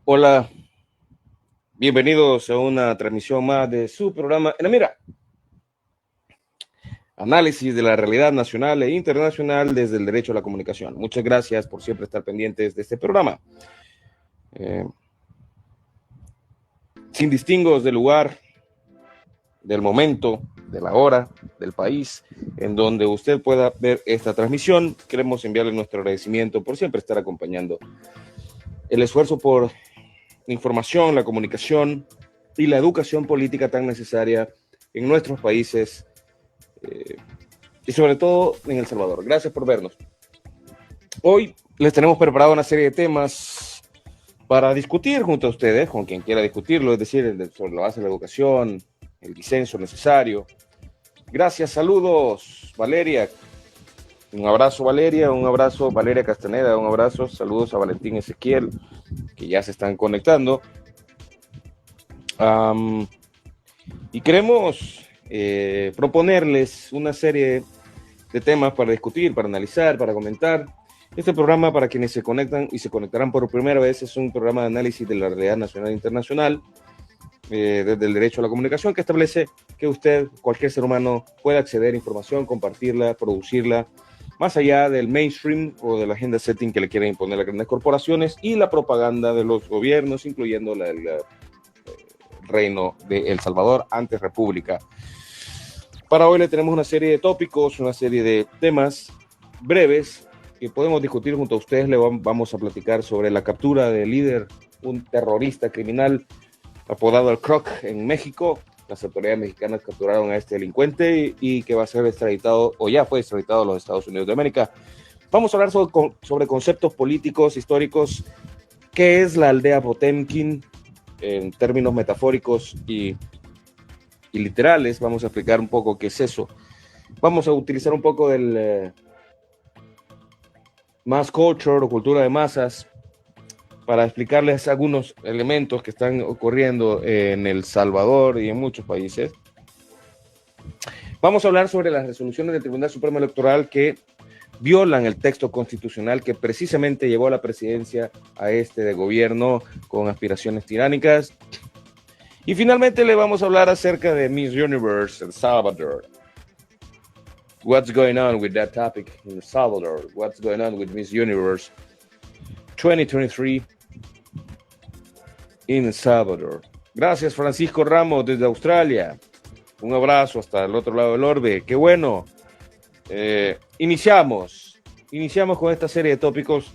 Hola, bienvenidos a una transmisión más de su programa En la Mira, análisis de la realidad nacional e internacional desde el derecho a la comunicación. Muchas gracias por siempre estar pendientes de este programa. Eh, Sin distingos del lugar, del momento, de la hora, del país en donde usted pueda ver esta transmisión, queremos enviarle nuestro agradecimiento por siempre estar acompañando el esfuerzo por la información, la comunicación y la educación política tan necesaria en nuestros países y sobre todo en El Salvador. Gracias por vernos. Hoy les tenemos preparado una serie de temas para discutir junto a ustedes, con quien quiera discutirlo, es decir, sobre la base de la educación, el disenso necesario. Gracias, saludos, Valeria. Un abrazo, Valeria, un abrazo, Valeria Castaneda, un abrazo, saludos a Valentín Ezequiel, que ya se están conectando. Y queremos proponerles una serie de temas para discutir, para analizar, para comentar. Este programa, para quienes se conectan y se conectarán por primera vez, es un programa de análisis de la realidad nacional e internacional, desde el derecho a la comunicación, que establece que usted, cualquier ser humano, puede acceder a información, compartirla, producirla, más allá del mainstream o de la agenda setting que le quieren imponer las grandes corporaciones y la propaganda de los gobiernos, incluyendo el reino de El Salvador, antes república. Para hoy le tenemos una serie de tópicos, una serie de temas breves que podemos discutir junto a ustedes. Le vamos a platicar sobre la captura del líder, un terrorista criminal apodado el Croc en México. Las autoridades mexicanas capturaron a este delincuente y que va a ser extraditado, o ya fue extraditado a los Estados Unidos de América. Vamos a hablar sobre conceptos políticos, históricos. ¿Qué es la aldea Potemkin en términos metafóricos y literales? Vamos a explicar un poco qué es eso. Vamos a utilizar un poco del mass culture o cultura de masas para explicarles algunos elementos que están ocurriendo en El Salvador y en muchos países. Vamos a hablar sobre las resoluciones del Tribunal Supremo Electoral que violan el texto constitucional que precisamente llevó a la presidencia a este de gobierno con aspiraciones tiránicas. Y finalmente le vamos a hablar acerca de Miss Universe El Salvador. What's going on with that topic in El Salvador? What's going on with Miss Universe 2023 in El Salvador? Gracias, Francisco Ramos, desde Australia. Un abrazo hasta el otro lado del orbe. Qué bueno. Iniciamos con esta serie de tópicos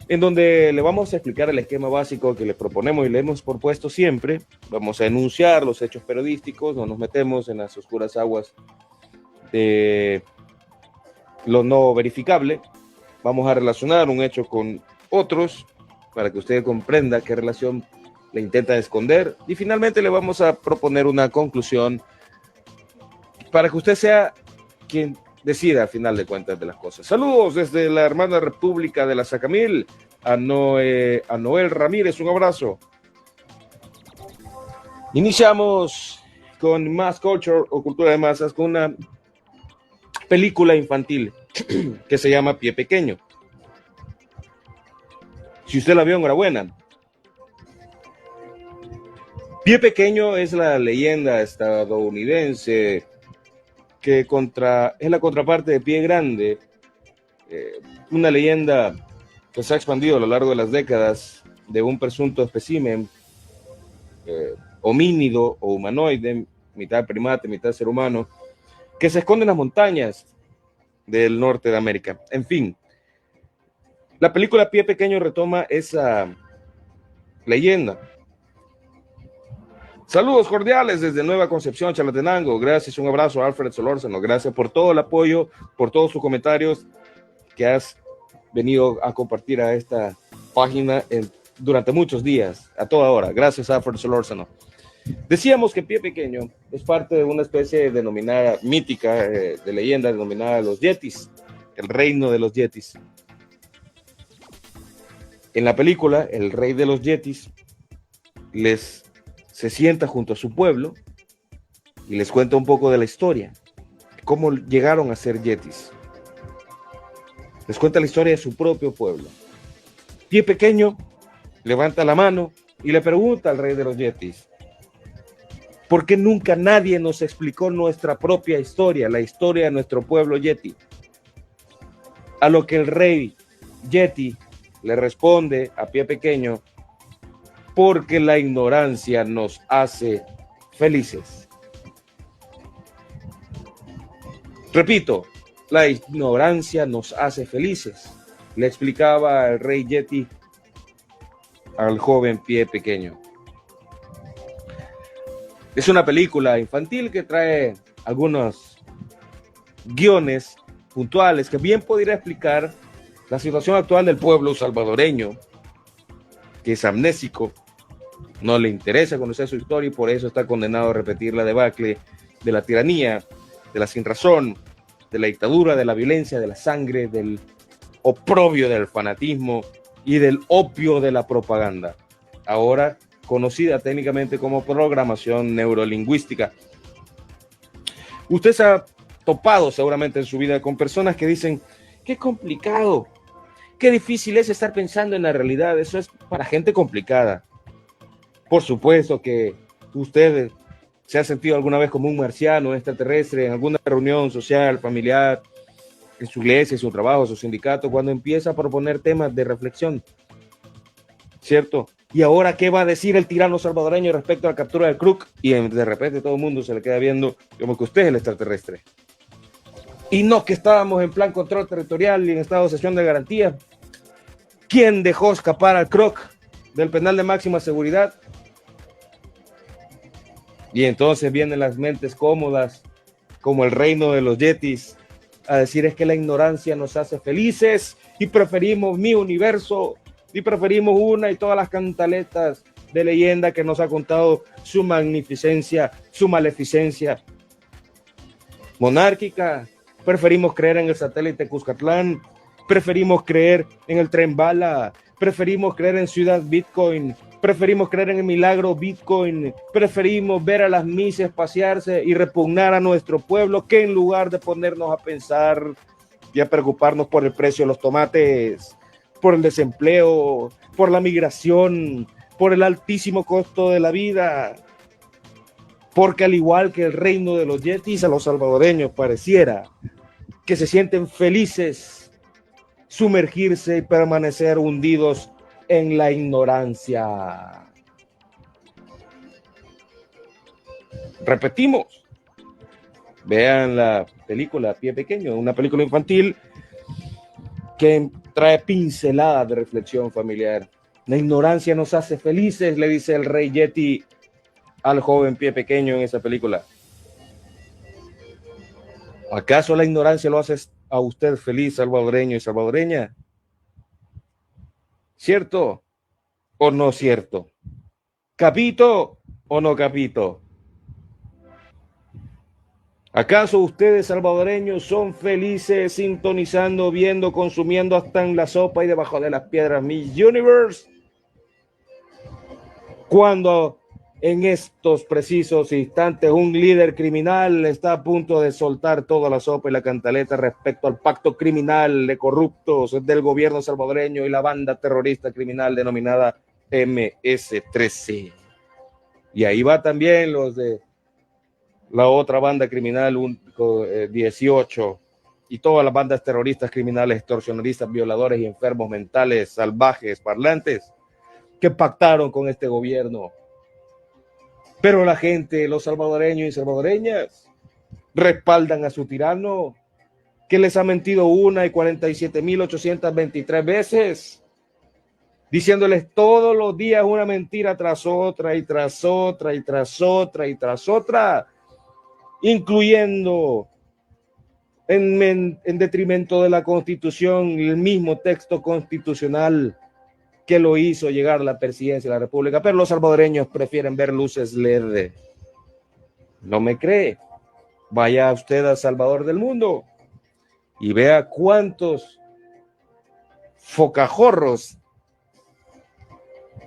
en donde le vamos a explicar el esquema básico que le proponemos y le hemos propuesto siempre. Vamos a enunciar los hechos periodísticos, no nos metemos en las oscuras aguas de lo no verificable. Vamos a relacionar un hecho con otros para que usted comprenda qué relación le intenta esconder y finalmente le vamos a proponer una conclusión para que usted sea quien decida al final de cuentas de las cosas. Saludos desde la hermana República de la Sacamil a Noel Ramírez, un abrazo. Iniciamos con Mass Culture o Cultura de Masas con una película infantil que se llama Pie Pequeño. Si usted la vio, enhorabuena. Pie Pequeño es la leyenda estadounidense que es la contraparte de Pie Grande, una leyenda que se ha expandido a lo largo de las décadas de un presunto espécimen homínido o humanoide, mitad primate, mitad ser humano, que se esconde en las montañas del norte de América. En fin, la película Pie Pequeño retoma esa leyenda. Saludos cordiales desde Nueva Concepción, Chalatenango. Gracias, un abrazo a Alfred Solórzano. Gracias por todo el apoyo, por todos sus comentarios que has venido a compartir a esta página durante muchos días, a toda hora. Gracias, Alfred Solórzano. Decíamos que Pie Pequeño es parte de una especie denominada mítica, de leyenda denominada los Yetis, el reino de los Yetis. En la película, el rey de los Yetis se sienta junto a su pueblo y les cuenta un poco de la historia, cómo llegaron a ser Yetis. Les cuenta la historia de su propio pueblo. Pie Pequeño levanta la mano y le pregunta al rey de los yetis: ¿por qué nunca nadie nos explicó nuestra propia historia, la historia de nuestro pueblo yeti? A lo que el rey yeti le responde a pie pequeño: porque la ignorancia nos hace felices. Repito, la ignorancia nos hace felices, le explicaba el rey yeti al joven pie pequeño. Es una película infantil que trae algunos guiones puntuales que bien podría explicar la situación actual del pueblo salvadoreño, que es amnésico, no le interesa conocer su historia y por eso está condenado a repetir la debacle de la tiranía, de la sinrazón, de la dictadura, de la violencia, de la sangre, del oprobio del fanatismo y del opio de la propaganda, ahora conocida técnicamente como programación neurolingüística. Usted se ha topado seguramente en su vida con personas que dicen: qué complicado, qué difícil es estar pensando en la realidad, eso es para gente complicada. Por supuesto que usted se ha sentido alguna vez como un marciano, un extraterrestre, en alguna reunión social, familiar, en su iglesia, en su trabajo, en su sindicato, cuando empieza a proponer temas de reflexión, ¿cierto? Y ahora, ¿qué va a decir el tirano salvadoreño respecto a la captura del Kruk? Y de repente todo el mundo se le queda viendo como que usted es el extraterrestre. Y no que estábamos en plan control territorial y en estado de sesión de garantía. ¿Quién dejó escapar al Kruk del penal de máxima seguridad? Y entonces vienen las mentes cómodas, como el reino de los yetis, a decir: es que la ignorancia nos hace felices y preferimos mi universo y preferimos una y todas las cantaletas de leyenda que nos ha contado su magnificencia, su maleficencia monárquica. Preferimos creer en el satélite Cuscatlán, preferimos creer en el tren bala, preferimos creer en Ciudad Bitcoin, preferimos creer en el milagro Bitcoin, preferimos ver a las mises pasearse y repugnar a nuestro pueblo, que en lugar de ponernos a pensar y a preocuparnos por el precio de los tomates, por el desempleo, por la migración, por el altísimo costo de la vida, porque al igual que el reino de los yetis, a los salvadoreños pareciera que se sienten felices sumergirse y permanecer hundidos en la ignorancia. Repetimos, vean la película Pie Pequeño, una película infantil que trae pinceladas de reflexión familiar. La ignorancia nos hace felices, le dice el rey yeti al joven Pie Pequeño en esa película. ¿Acaso la ignorancia lo hace a usted feliz, salvadoreño y salvadoreña? ¿Cierto o no cierto? ¿Capito o no capito? ¿Acaso ustedes, salvadoreños, son felices sintonizando, viendo, consumiendo hasta en la sopa y debajo de las piedras Miss Universe? Cuando en estos precisos instantes un líder criminal está a punto de soltar toda la sopa y la cantaleta respecto al pacto criminal de corruptos del gobierno salvadoreño y la banda terrorista criminal denominada MS-13. Y ahí va también los de la otra banda criminal 18 y todas las bandas terroristas criminales, extorsionistas, violadores y enfermos mentales, salvajes, parlantes, que pactaron con este gobierno. Pero la gente, los salvadoreños y salvadoreñas, respaldan a su tirano, que les ha mentido 1,47,823 veces, diciéndoles todos los días una mentira tras otra y tras otra y tras otra y tras otra, incluyendo en detrimento de la Constitución, el mismo texto constitucional que lo hizo llegar a la presidencia de la República. Pero los salvadoreños prefieren ver luces LED. ¿No me cree? Vaya usted a Salvador del Mundo y vea cuántos focajorros,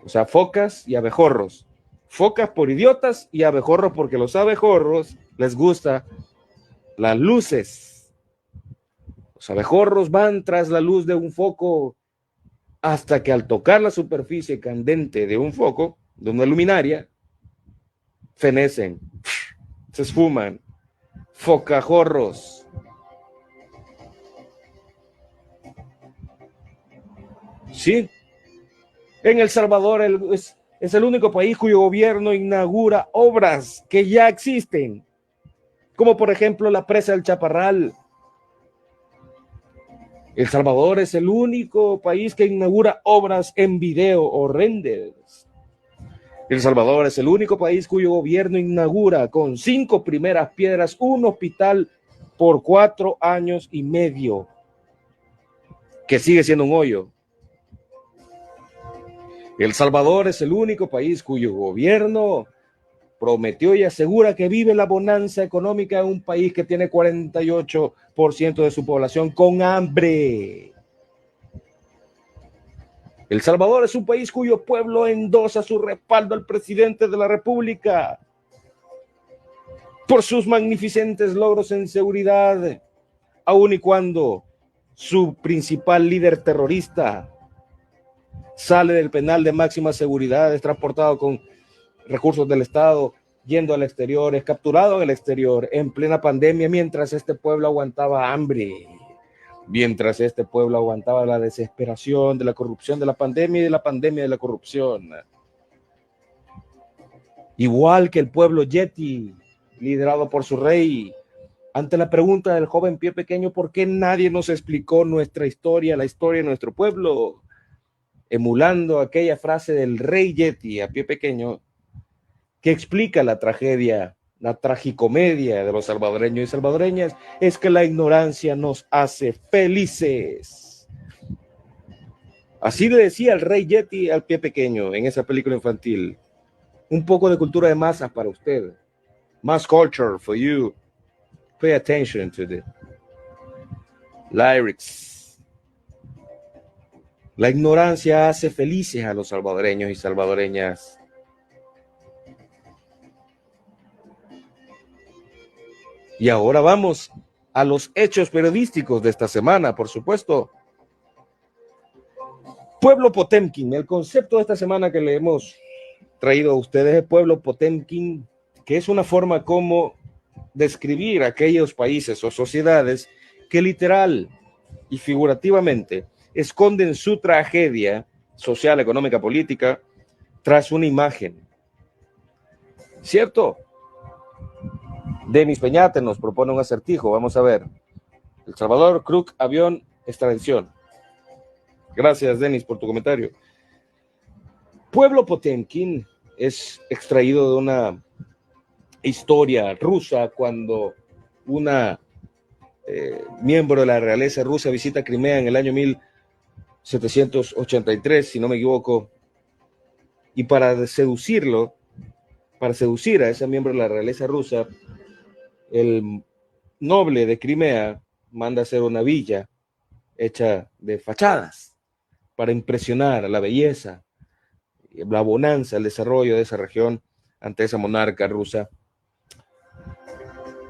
o sea, focas y abejorros, focas por idiotas y abejorros porque los abejorros les gusta las luces. Los abejorros van tras la luz de un foco hasta que al tocar la superficie candente de un foco, de una luminaria, fenecen, se esfuman, focajorros. Sí, en El Salvador es el único país cuyo gobierno inaugura obras que ya existen, como por ejemplo la presa del Chaparral. El Salvador es el único país que inaugura obras en video o renders. El Salvador es el único país cuyo gobierno inaugura con 5 primeras piedras un hospital por 4 años y medio, que sigue siendo un hoyo. El Salvador es el único país cuyo gobierno prometió y asegura que vive la bonanza económica en un país que tiene 48% de su población con hambre. El Salvador es un país cuyo pueblo endosa su respaldo al presidente de la República por sus magnificentes logros en seguridad, aun y cuando su principal líder terrorista sale del penal de máxima seguridad, es transportado con recursos del Estado, yendo al exterior, es capturado en el exterior, en plena pandemia, mientras este pueblo aguantaba hambre, mientras este pueblo aguantaba la desesperación de la corrupción de la pandemia y de la pandemia de la corrupción. Igual que el pueblo Yeti, liderado por su rey, ante la pregunta del joven Pie Pequeño, ¿por qué nadie nos explicó nuestra historia, la historia de nuestro pueblo? Emulando aquella frase del rey Yeti a Pie Pequeño, que explica la tragedia, la tragicomedia de los salvadoreños y salvadoreñas, es que la ignorancia nos hace felices. Así le decía el rey Yeti al Pie Pequeño en esa película infantil. Un poco de cultura de masas para usted. Mass culture for you. Pay attention to the lyrics. La ignorancia hace felices a los salvadoreños y salvadoreñas. Y ahora vamos a los hechos periodísticos de esta semana, por supuesto. Pueblo Potemkin, el concepto de esta semana que le hemos traído a ustedes es Pueblo Potemkin, que es una forma como describir aquellos países o sociedades que literal y figurativamente esconden su tragedia social, económica, política tras una imagen. ¿Cierto? Denis Peñate nos propone un acertijo. Vamos a ver. El Salvador, Kruk, avión, extradición. Gracias, Denis, por tu comentario. Pueblo Potemkin es extraído de una historia rusa cuando una miembro de la realeza rusa visita Crimea en el año 1783, si no me equivoco, y para seducir a ese miembro de la realeza rusa, el noble de Crimea manda hacer una villa hecha de fachadas para impresionar la belleza, la bonanza, el desarrollo de esa región ante esa monarca rusa.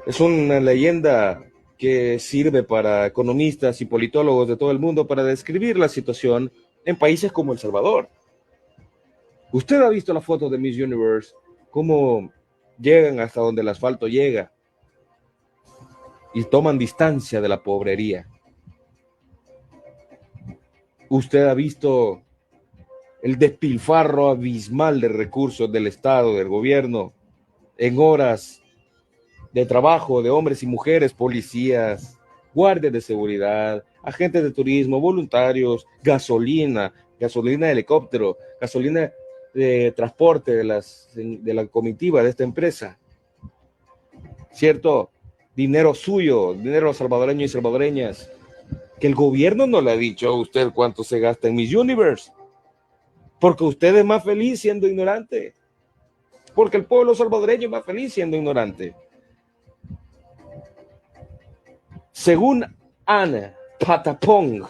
Es una leyenda que sirve para economistas y politólogos de todo el mundo para describir la situación en países como El Salvador. Usted ha visto las fotos de Miss Universe, cómo llegan hasta donde el asfalto llega y toman distancia de la pobrería. Usted ha visto el despilfarro abismal de recursos del Estado, del gobierno, en horas de trabajo de hombres y mujeres, policías, guardias de seguridad, agentes de turismo, voluntarios, gasolina de helicóptero, gasolina de transporte de la comitiva de esta empresa. ¿Cierto? Dinero suyo, dinero de los salvadoreños y salvadoreñas, que el gobierno no le ha dicho a usted cuánto se gasta en Miss Universe, porque usted es más feliz siendo ignorante, porque el pueblo salvadoreño es más feliz siendo ignorante. Según Ana Patapong,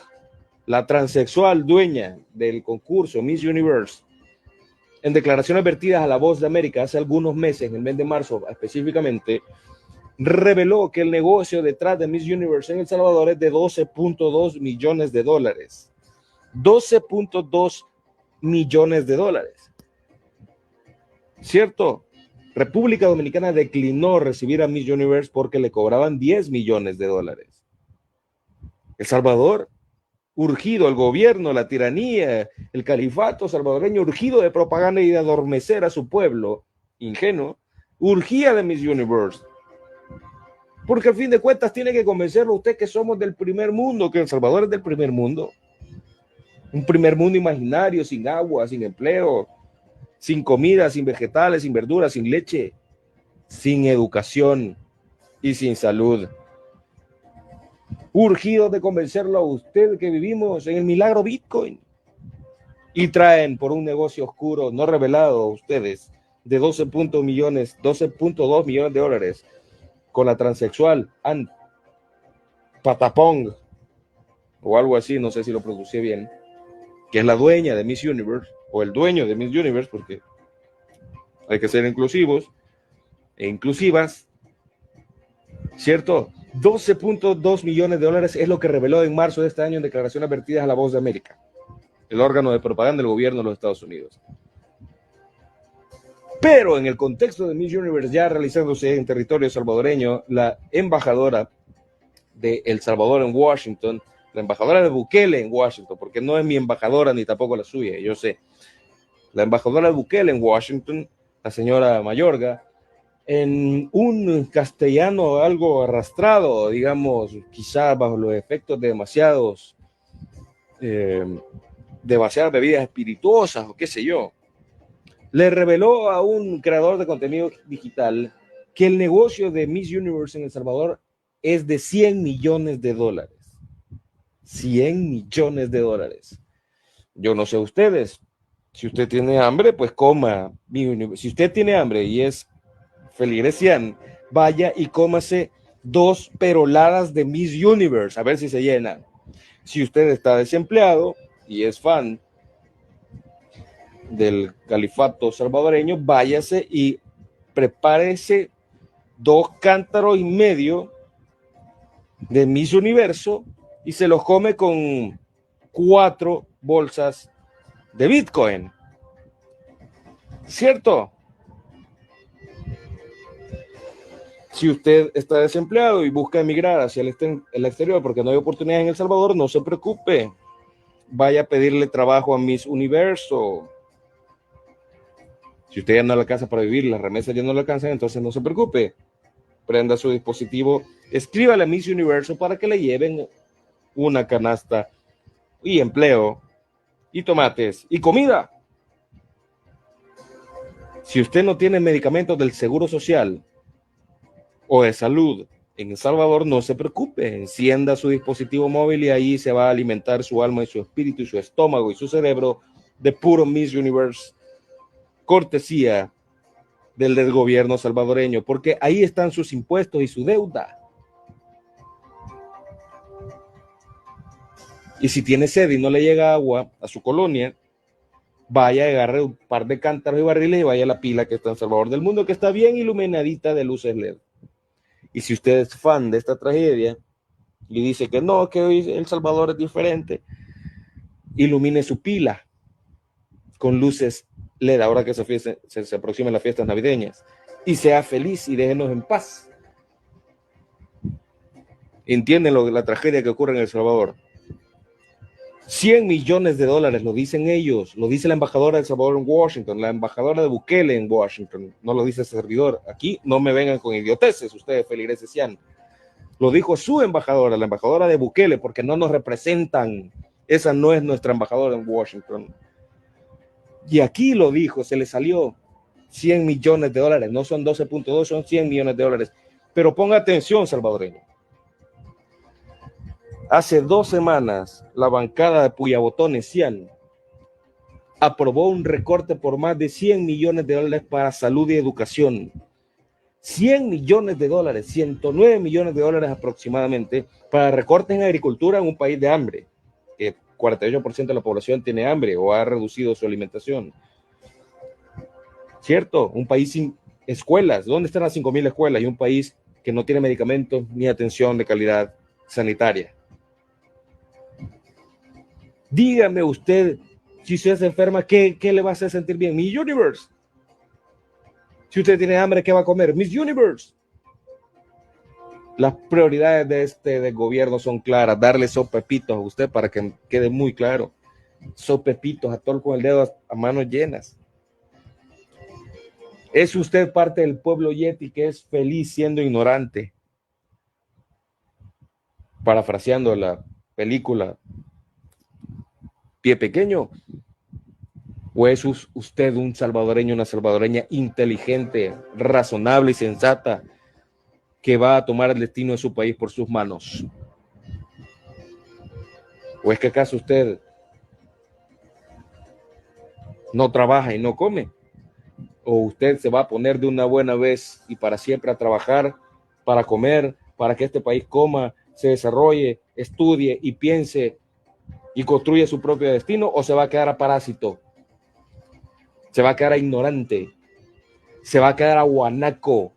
la transexual dueña del concurso Miss Universe, en declaraciones vertidas a La Voz de América hace algunos meses, en el mes de marzo específicamente, reveló que el negocio detrás de Miss Universe en El Salvador es de $12.2 millones. 12.2 millones de dólares. ¿Cierto? República Dominicana declinó recibir a Miss Universe porque le cobraban 10 millones de dólares. El Salvador, urgido, el gobierno, la tiranía, el califato salvadoreño, urgido de propaganda y de adormecer a su pueblo ingenuo, urgía de Miss Universe. Porque al fin de cuentas tiene que convencerlo a usted que somos del primer mundo, que El Salvador es del primer mundo. Un primer mundo imaginario, sin agua, sin empleo, sin comida, sin vegetales, sin verduras, sin leche, sin educación y sin salud. Urgido de convencerlo a usted que vivimos en el milagro Bitcoin. Y traen por un negocio oscuro no revelado a ustedes de 12.2 millones de dólares con la transexual Ann Patapong o algo así, no sé si lo pronuncié bien, que es la dueña de Miss Universe o el dueño de Miss Universe, porque hay que ser inclusivos e inclusivas, ¿cierto? 12.2 millones de dólares es lo que reveló en marzo de este año en declaraciones vertidas a La Voz de América, el órgano de propaganda del gobierno de los Estados Unidos. Pero en el contexto de Miss Universe ya realizándose en territorio salvadoreño, la embajadora de El Salvador en Washington, la embajadora de Bukele en Washington, porque no es mi embajadora ni tampoco la suya, yo sé. La embajadora de Bukele en Washington, la señora Mayorga, en un castellano algo arrastrado, digamos, quizás bajo los efectos de demasiadas bebidas espirituosas o qué sé yo, le reveló a un creador de contenido digital que el negocio de Miss Universe en El Salvador es de 100 millones de dólares. 100 millones de dólares. Yo no sé ustedes, si usted tiene hambre, pues coma. Si usted tiene hambre y es feligresian, vaya y cómase 2 peroladas de Miss Universe, a ver si se llenan. Si usted está desempleado y es fan del califato salvadoreño, váyase y prepárese 2 cántaros y medio de Miss Universo y se los come con 4 bolsas de Bitcoin. ¿Cierto? Si usted está desempleado y busca emigrar hacia el exterior porque no hay oportunidades en El Salvador, no se preocupe. Vaya a pedirle trabajo a Miss Universo. Si usted ya no le alcanza para vivir, las remesas ya no le alcanzan, entonces no se preocupe. Prenda su dispositivo, escríbale a Miss Universo para que le lleven una canasta y empleo y tomates y comida. Si usted no tiene medicamentos del Seguro Social o de salud en El Salvador, no se preocupe, encienda su dispositivo móvil y ahí se va a alimentar su alma y su espíritu y su estómago y su cerebro de puro Miss Universe, cortesía del gobierno salvadoreño, porque ahí están sus impuestos y su deuda. Y si tiene sed y no le llega agua a su colonia, vaya, agarre un par de cántaros y barriles y vaya a la pila que está en Salvador del Mundo, que está bien iluminadita de luces LED. Y si usted es fan de esta tragedia y dice que no, que hoy El Salvador es diferente, ilumine su pila con luces LED ahora que se aproximan las fiestas navideñas y sea feliz y déjenos en paz. ¿Entienden la tragedia que ocurre en El Salvador? 100 millones de dólares, lo dicen ellos, lo dice la embajadora de El Salvador en Washington, la embajadora de Bukele en Washington, no lo dice ese servidor. Aquí no me vengan con idioteces ustedes, feligreses. Lo dijo su embajadora, la embajadora de Bukele, porque no nos representan. Esa no es nuestra embajadora en Washington. Y aquí lo dijo, se le salió 100 millones de dólares, no son 12.2, son 100 millones de dólares. Pero ponga atención, salvadoreño. Hace 2 semanas, la bancada de Puyabotones Cian aprobó un recorte por más de 100 millones de dólares para salud y educación. 100 millones de dólares, 109 millones de dólares aproximadamente para recortes en agricultura en un país de hambre, que 48% de la población tiene hambre o ha reducido su alimentación. ¿Cierto? Un país sin escuelas. ¿Dónde están las 5,000 escuelas? Y un país que no tiene medicamentos ni atención de calidad sanitaria. Dígame usted, si usted se enferma, ¿qué le va a hacer sentir bien? Miss Universe. Si usted tiene hambre, ¿qué va a comer? Miss Universe. Las prioridades del gobierno son claras. Darle sopepitos a usted para que quede muy claro. Sopepitos, atol con el dedo a manos llenas. ¿Es usted parte del pueblo Yeti que es feliz siendo ignorante? Parafraseando la película Pie Pequeño. ¿O es usted un salvadoreño, una salvadoreña inteligente, razonable y sensata que va a tomar el destino de su país por sus manos? ¿O es que acaso usted no trabaja y no come? ¿O usted se va a poner de una buena vez y para siempre a trabajar, para comer, para que este país coma, se desarrolle, estudie y piense y construya su propio destino? ¿O se va a quedar a parásito? ¿Se va a quedar a ignorante? ¿Se va a quedar a guanaco?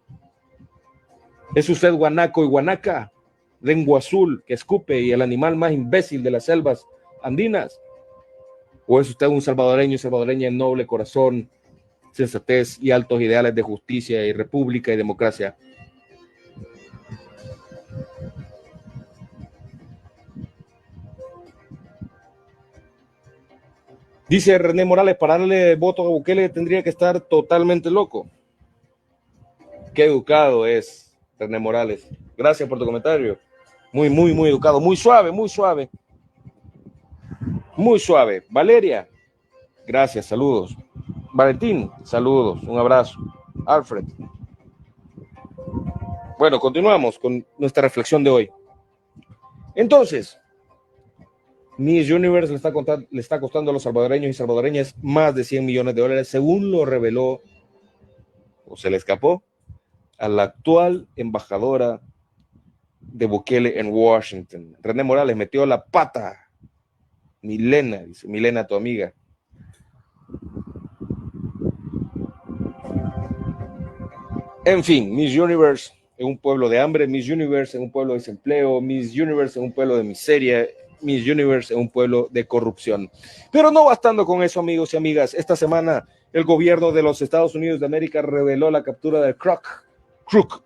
¿Es usted guanaco y guanaca? Lengua azul que escupe y el animal más imbécil de las selvas andinas? ¿O es usted un salvadoreño y salvadoreña en noble corazón, sensatez y altos ideales de justicia y república y democracia? Dice René Morales, para darle voto a Bukele tendría que estar totalmente loco. Qué educado es René Morales. Gracias por tu comentario. Muy, muy, muy educado. Muy suave, muy suave. Muy suave. Valeria, gracias, saludos. Valentín, saludos, un abrazo. Alfred. Bueno, continuamos con nuestra reflexión de hoy. Entonces, Miss Universe le está costando a los salvadoreños y salvadoreñas más de 100 millones de dólares, según lo reveló, o se le escapó, a la actual embajadora de Bukele en Washington. René Morales metió la pata. Milena, dice Milena, tu amiga. En fin, Miss Universe en un pueblo de hambre, Miss Universe en un pueblo de desempleo, Miss Universe en un pueblo de miseria, Miss Universe en un pueblo de corrupción. Pero no bastando con eso, amigos y amigas, esta semana el gobierno de los Estados Unidos de América reveló la captura del Crook,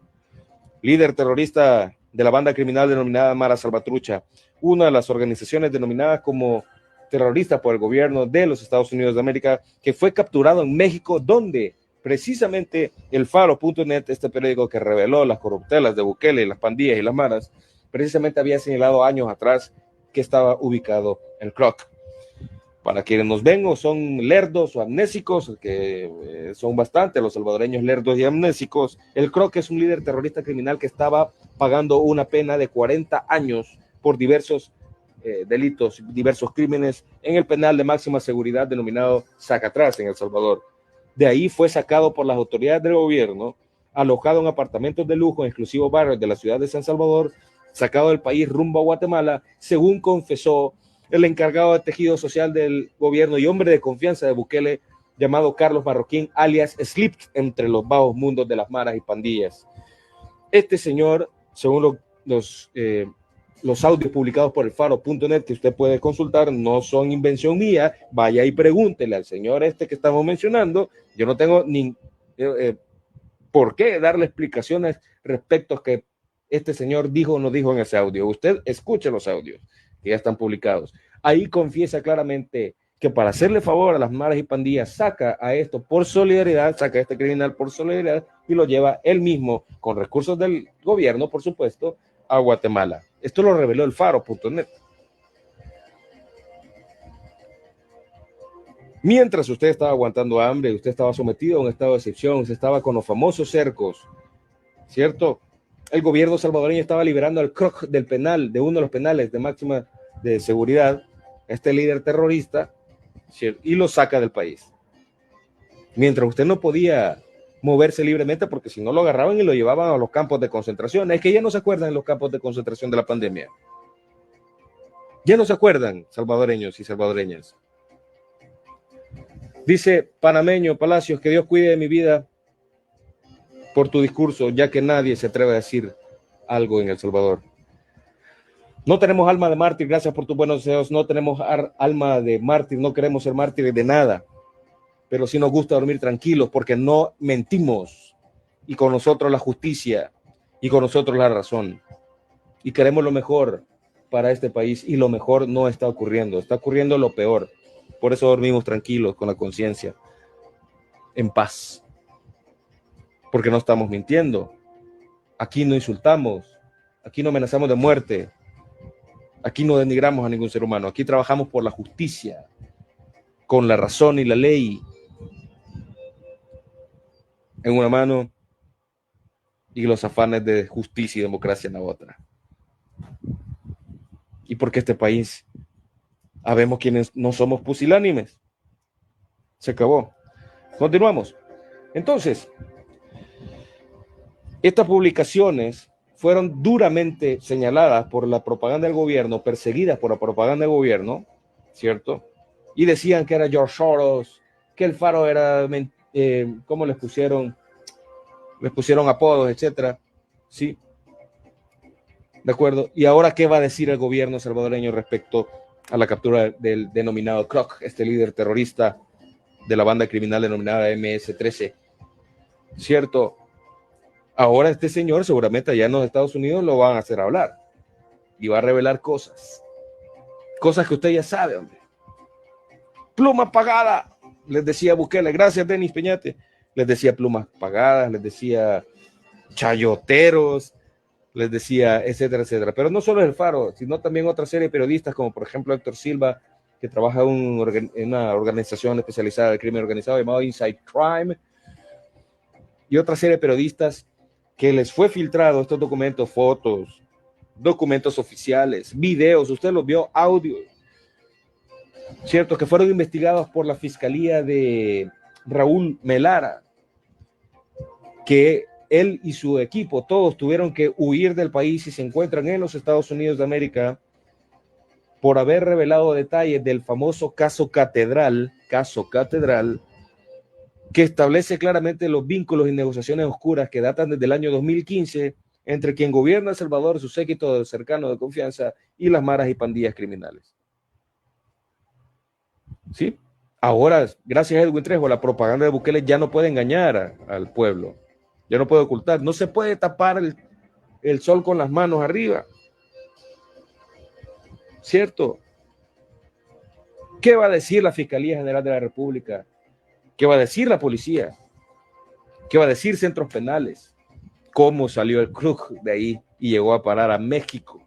líder terrorista de la banda criminal denominada Mara Salvatrucha, una de las organizaciones denominadas como terrorista por el gobierno de los Estados Unidos de América, que fue capturado en México, donde precisamente el Faro.net, este periódico que reveló las corruptelas de Bukele, las pandillas y las maras, precisamente había señalado años atrás que estaba ubicado el Crook. Para quienes nos ven o son lerdos o amnésicos, que son bastante los salvadoreños lerdos y amnésicos, el Crook es un líder terrorista criminal que estaba pagando una pena de 40 años por diversos delitos, diversos crímenes en el penal de máxima seguridad denominado Zacatraz en El Salvador. De ahí fue sacado por las autoridades del gobierno, alojado en apartamentos de lujo en exclusivos barrios de la ciudad de San Salvador, sacado del país rumbo a Guatemala, según confesó el encargado de tejido social del gobierno y hombre de confianza de Bukele, llamado Carlos Marroquín, alias Slipped, entre los bajos mundos de las maras y pandillas. Este señor, según los audios publicados por el Faro.net, que usted puede consultar, no son invención mía, vaya y pregúntele al señor que estamos mencionando. Yo no tengo ni por qué darle explicaciones respecto a que este señor dijo o no dijo en ese audio. Usted escuche los audios que ya están publicados. Ahí confiesa claramente que para hacerle favor a las maras y pandillas saca a esto por solidaridad, saca a este criminal por solidaridad y lo lleva él mismo, con recursos del gobierno, por supuesto, a Guatemala. Esto lo reveló el Faro.net. Mientras usted estaba aguantando hambre, usted estaba sometido a un estado de excepción, usted estaba con los famosos cercos, ¿cierto? El gobierno salvadoreño estaba liberando al Crook del penal, de uno de los penales de máxima de seguridad, este líder terrorista, ¿cierto? Y lo saca del país. Mientras usted no podía moverse libremente, porque si no lo agarraban y lo llevaban a los campos de concentración. Es que ya no se acuerdan los campos de concentración de la pandemia. Ya no se acuerdan, salvadoreños y salvadoreñas. Dice panameño Palacios, que Dios cuide de mi vida por tu discurso, ya que nadie se atreve a decir algo en El Salvador. No tenemos alma de mártir, gracias por tus buenos deseos. No tenemos alma de mártir, no queremos ser mártires de nada. Pero sí nos gusta dormir tranquilos porque no mentimos. Y con nosotros la justicia y con nosotros la razón. Y queremos lo mejor para este país y lo mejor no está ocurriendo. Está ocurriendo lo peor. Por eso dormimos tranquilos, con la conciencia, en paz. Porque no estamos mintiendo. Aquí no insultamos. Aquí no amenazamos de muerte. Aquí no denigramos a ningún ser humano. Aquí trabajamos por la justicia, con la razón y la ley en una mano y los afanes de justicia y democracia en la otra. Y porque este país, habemos quienes no somos pusilánimes. Se acabó. Continuamos. Entonces, estas publicaciones fueron duramente señaladas por la propaganda del gobierno, perseguidas por la propaganda del gobierno, ¿cierto? Y decían que era George Soros, que el Faro era, ¿cómo les pusieron? Les pusieron apodos, etcétera. Sí. ¿De acuerdo? Y ahora, ¿qué va a decir el gobierno salvadoreño respecto a la captura del denominado Kroc, este líder terrorista de la banda criminal denominada MS-13? ¿Cierto? Ahora este señor seguramente allá en los Estados Unidos lo van a hacer hablar y va a revelar cosas que usted ya sabe, hombre. Pluma pagada, les decía Bukele. Gracias, Denis Peñate. Les decía plumas pagadas, les decía chayoteros, les decía etcétera, etcétera. Pero no solo el Faro, sino también otra serie de periodistas, como por ejemplo Héctor Silva, que trabaja en una organización especializada de crimen organizado llamado Inside Crime, y otra serie de periodistas que les fue filtrado estos documentos, fotos, documentos oficiales, videos, usted los vio, audio, ¿cierto? Que fueron investigados por la Fiscalía de Raúl Melara, que él y su equipo, todos tuvieron que huir del país y se encuentran en los Estados Unidos de América por haber revelado detalles del famoso caso Catedral, que establece claramente los vínculos y negociaciones oscuras que datan desde el año 2015 entre quien gobierna El Salvador, su séquito cercano de confianza, y las maras y pandillas criminales. ¿Sí? Ahora, gracias a Edwin Trejo, la propaganda de Bukele ya no puede engañar al pueblo, ya no puede ocultar, no se puede tapar el sol con las manos arriba. ¿Cierto? ¿Qué va a decir la Fiscalía General de la República? ¿Qué va a decir la policía? ¿Qué va a decir centros penales? ¿Cómo salió el Kroc de ahí y llegó a parar a México?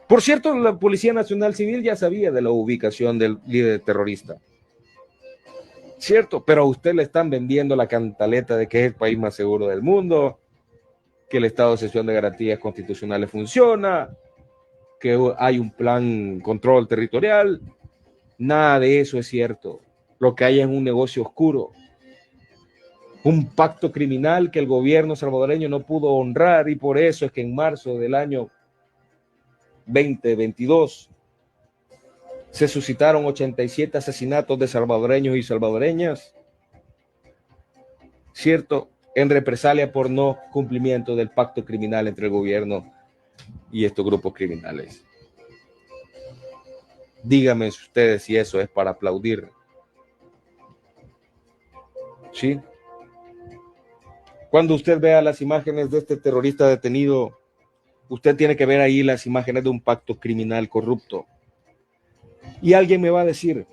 Por cierto, la Policía Nacional Civil ya sabía de la ubicación del líder terrorista. Cierto, pero a usted le están vendiendo la cantaleta de que es el país más seguro del mundo, que el estado de excepción de garantías constitucionales funciona, que hay un plan control territorial. Nada de eso es cierto. Lo que hay es un negocio oscuro, un pacto criminal que el gobierno salvadoreño no pudo honrar, y por eso es que en marzo del año 2022 se suscitaron 87 asesinatos de salvadoreños y salvadoreñas, ¿cierto? En represalia por no cumplimiento del pacto criminal entre el gobierno y estos grupos criminales. Díganme ustedes si eso es para aplaudir. ¿Sí? Cuando usted vea las imágenes de este terrorista detenido, usted tiene que ver ahí las imágenes de un pacto criminal corrupto. Y alguien me va a decir,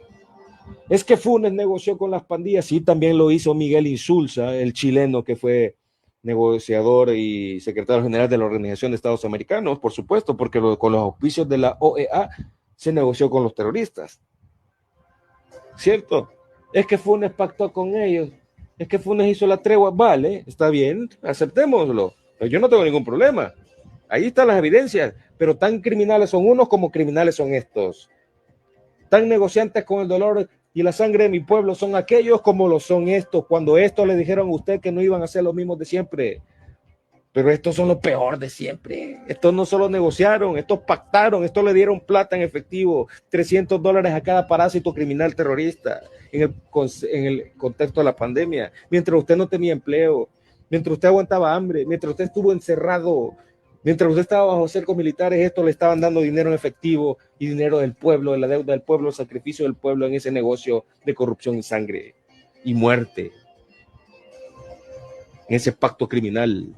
es que Funes negoció con las pandillas. Sí, también lo hizo Miguel Insulza, el chileno que fue negociador y secretario general de la Organización de Estados Americanos, por supuesto, porque con los auspicios de la OEA se negoció con los terroristas. ¿Cierto? Es que Funes pactó con ellos. Es que Funes hizo la tregua. Vale, está bien, aceptémoslo. Pero yo no tengo ningún problema. Ahí están las evidencias. Pero tan criminales son unos como criminales son estos. Tan negociantes con el dolor y la sangre de mi pueblo son aquellos como lo son estos. Cuando estos le dijeron a usted que no iban a ser los mismos de siempre. Pero estos son los peor de siempre. Estos no solo negociaron, estos pactaron, estos le dieron plata en efectivo, $300 a cada parásito criminal terrorista en el contexto de la pandemia, mientras usted no tenía empleo, mientras usted aguantaba hambre, mientras usted estuvo encerrado, Mientras usted estaba bajo cercos militares, esto le estaban dando dinero en efectivo y dinero del pueblo, de la deuda del pueblo, el sacrificio del pueblo en ese negocio de corrupción y sangre y muerte, en ese pacto criminal.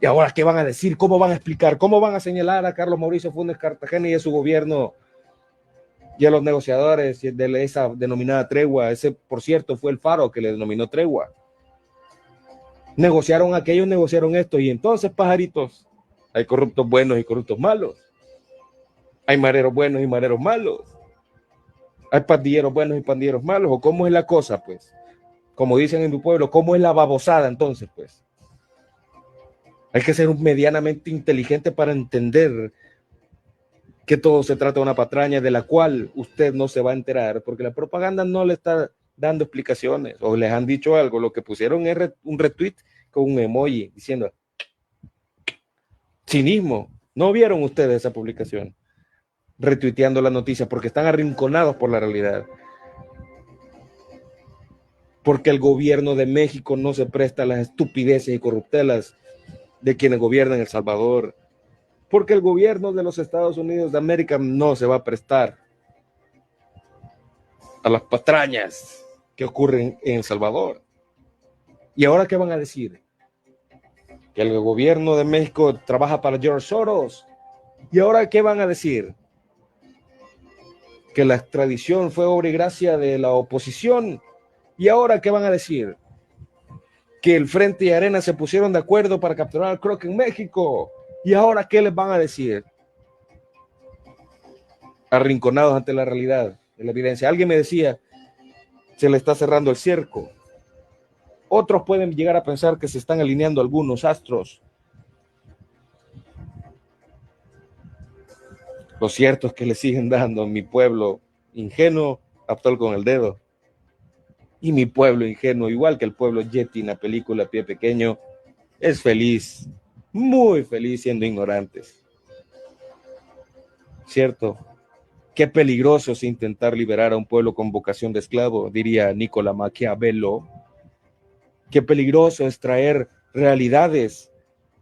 ¿Y ahora qué van a decir? ¿Cómo van a explicar? ¿Cómo van a señalar a Carlos Mauricio Funes Cartagena y a su gobierno y a los negociadores de esa denominada tregua? Ese, por cierto, fue el Faro que le denominó tregua. Negociaron aquello, negociaron esto, y entonces, pajaritos, hay corruptos buenos y corruptos malos. Hay mareros buenos y mareros malos. Hay pandilleros buenos y pandilleros malos. ¿O cómo es la cosa, pues? Como dicen en tu pueblo, ¿cómo es la babosada entonces, pues? Hay que ser medianamente inteligente para entender que todo se trata de una patraña de la cual usted no se va a enterar, porque la propaganda no le está dando explicaciones, o les han dicho algo. Lo que pusieron es un retweet con un emoji diciendo cinismo. ¿No vieron ustedes esa publicación? Retuiteando la noticia porque están arrinconados por la realidad. Porque el gobierno de México no se presta a las estupideces y corruptelas de quienes gobiernan El Salvador. Porque el gobierno de los Estados Unidos de América no se va a prestar a las patrañas que ocurren en El Salvador. ¿Y ahora qué van a decir? Que el gobierno de México trabaja para George Soros. ¿Y ahora qué van a decir? Que la extradición fue obra y gracia de la oposición. ¿Y ahora qué van a decir? Que el Frente y Arena se pusieron de acuerdo para capturar al Croc en México. ¿Y ahora qué les van a decir? Arrinconados ante la realidad, de la evidencia. Alguien me decía, se le está cerrando el cerco. Otros pueden llegar a pensar que se están alineando algunos astros. Lo cierto es que le siguen dando a mi pueblo ingenuo atol con el dedo. Y mi pueblo ingenuo, igual que el pueblo Yeti en la película Pie Pequeño, es feliz, muy feliz siendo ignorantes. ¿Cierto? Qué peligroso es intentar liberar a un pueblo con vocación de esclavo, diría Nicolás Maquiavelo. Qué peligroso es traer realidades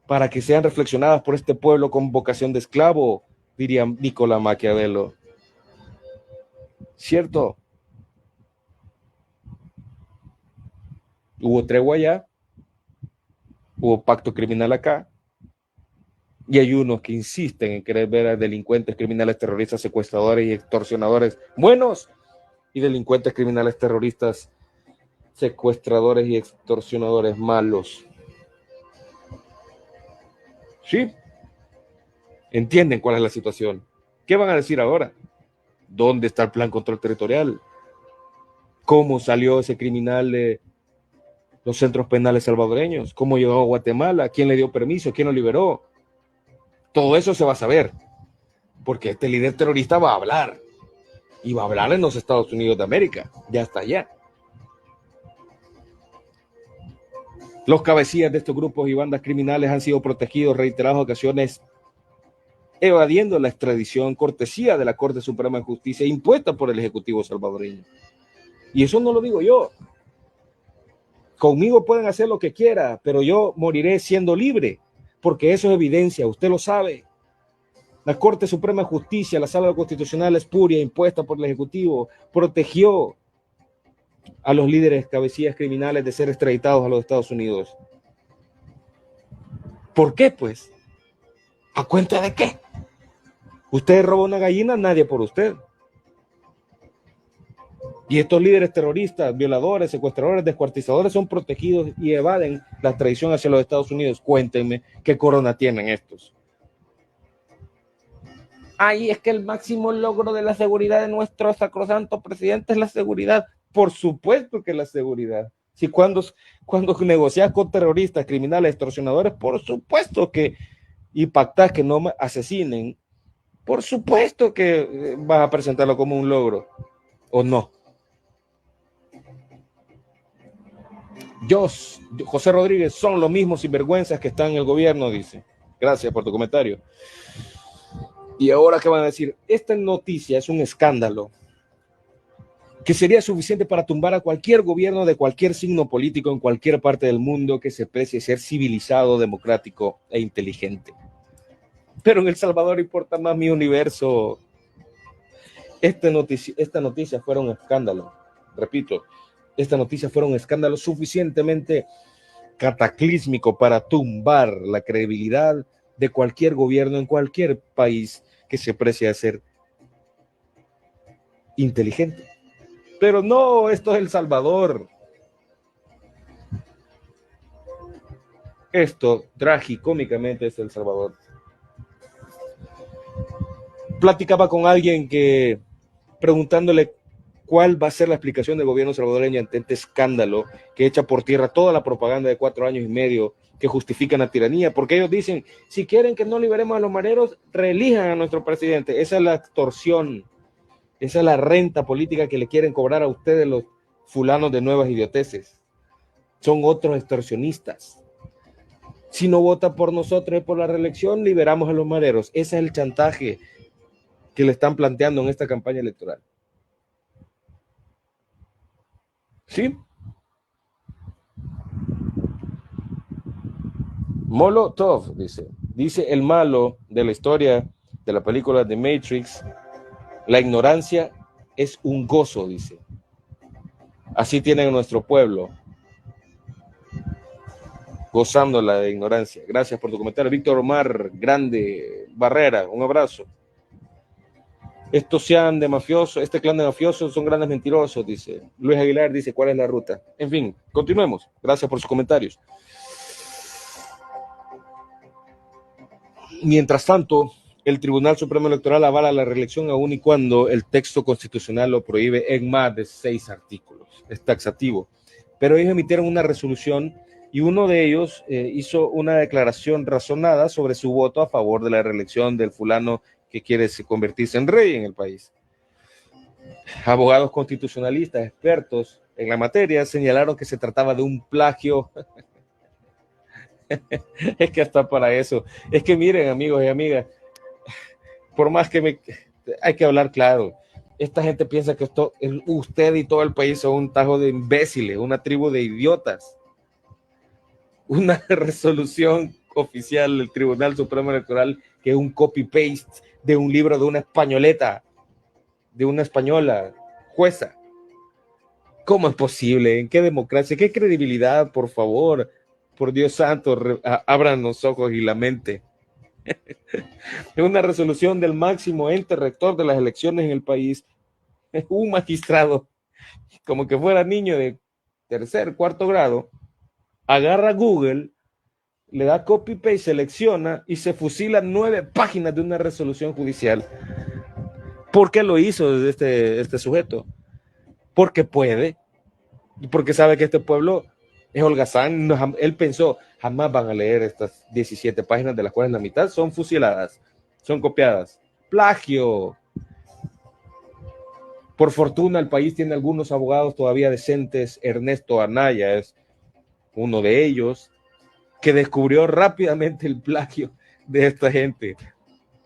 para que sean reflexionadas por este pueblo con vocación de esclavo, diría Nicolás Maquiavelo. ¿Cierto? Hubo tregua allá, hubo pacto criminal acá, y hay unos que insisten en querer ver a delincuentes, criminales, terroristas, secuestradores y extorsionadores buenos, y delincuentes, criminales, terroristas, secuestradores y extorsionadores malos. ¿Sí? ¿Entienden cuál es la situación? ¿Qué van a decir ahora? ¿Dónde está el plan control territorial? ¿Cómo salió ese criminal de los centros penales salvadoreños? ¿Cómo llegó a Guatemala? ¿Quién le dio permiso? ¿Quién lo liberó? Todo eso se va a saber, porque este líder terrorista va a hablar, y va a hablar en los Estados Unidos de América, ya está allá. Los cabecillas de estos grupos y bandas criminales han sido protegidos en reiteradas ocasiones, evadiendo la extradición cortesía de la Corte Suprema de Justicia impuesta por el Ejecutivo salvadoreño. Y eso no lo digo yo. Conmigo pueden hacer lo que quieran, pero yo moriré siendo libre, porque eso es evidencia, usted lo sabe. La Corte Suprema de Justicia, la Sala Constitucional espuria impuesta por el Ejecutivo, protegió a los líderes cabecillas criminales de ser extraditados a los Estados Unidos. ¿Por qué, pues? ¿A cuenta de qué? Usted roba una gallina, nadie por usted. Y estos líderes terroristas, violadores, secuestradores, descuartizadores son protegidos y evaden la extradición hacia los Estados Unidos. Cuéntenme qué corona tienen estos. Ay, es que el máximo logro de la seguridad de nuestro sacrosanto presidente es la seguridad. Por supuesto que la seguridad. Si cuando negocias con terroristas, criminales, extorsionadores, por supuesto que, y pactas que no asesinen, por supuesto que vas a presentarlo como un logro, ¿o no? José Rodríguez, son los mismos sinvergüenzas que están en el gobierno, dice. Gracias por tu comentario. Y ahora, ¿qué van a decir? Esta noticia es un escándalo que sería suficiente para tumbar a cualquier gobierno de cualquier signo político en cualquier parte del mundo que se precie ser civilizado, democrático e inteligente. Pero en El Salvador importa más mi universo. Esta noticia fuera un escándalo. Repito, esta noticia fuera un escándalo suficientemente cataclísmico para tumbar la credibilidad de cualquier gobierno en cualquier país que se precie a ser inteligente. Pero no, esto es El Salvador. Esto tragicómicamente es El Salvador. Platicaba con alguien que preguntándole cuál va a ser la explicación del gobierno salvadoreño ante este escándalo que echa por tierra toda la propaganda de 4 años y medio que justifican la tiranía, porque ellos dicen, si quieren que no liberemos a los mareros, reelijan a nuestro presidente. Esa es la extorsión, esa es la renta política que le quieren cobrar a ustedes los fulanos de nuevas idioteces. Son otros extorsionistas. Si no vota por nosotros y por la reelección, liberamos a los mareros. Ese es el chantaje que le están planteando en esta campaña electoral. ¿Sí? Molotov, dice el malo de la historia de la película The Matrix, la ignorancia es un gozo, dice. Así tiene nuestro pueblo, gozando la de ignorancia. Gracias por tu comentario. Víctor Omar, grande Barrera, un abrazo. Estos sean de mafiosos, este clan de mafiosos son grandes mentirosos, dice. Luis Aguilar dice, ¿cuál es la ruta? En fin, continuemos. Gracias por sus comentarios. Mientras tanto, el Tribunal Supremo Electoral avala la reelección aún y cuando el texto constitucional lo prohíbe en más de 6 artículos. Es taxativo. Pero ellos emitieron una resolución y uno de ellos hizo una declaración razonada sobre su voto a favor de la reelección del fulano que quiere convertirse en rey en el país. Abogados constitucionalistas, expertos en la materia, señalaron que se trataba de un plagio. Es que hasta para eso. Es que miren, amigos y amigas, por más que hay que hablar claro. Esta gente piensa que usted y todo el país son un tajo de imbéciles, una tribu de idiotas. Una resolución oficial del Tribunal Supremo Electoral que es un copy-paste de un libro de una españoleta, de una española jueza. ¿Cómo es posible? ¿En qué democracia? ¿Qué credibilidad? Por favor, por Dios santo, abran los ojos y la mente. Es una resolución del máximo ente rector de las elecciones en el país. Un magistrado, como que fuera niño de 3er, 4º grado, agarra Google, le da copy-paste, selecciona y se fusila 9 páginas de una resolución judicial. ¿Por qué lo hizo este sujeto? Porque puede y porque sabe que este pueblo es holgazán. Él pensó, jamás van a leer estas 17 páginas de las cuales la mitad son fusiladas, son copiadas. Plagio. Por fortuna el país tiene algunos abogados todavía decentes. Ernesto Anaya es uno de ellos, que descubrió rápidamente el plagio de esta gente.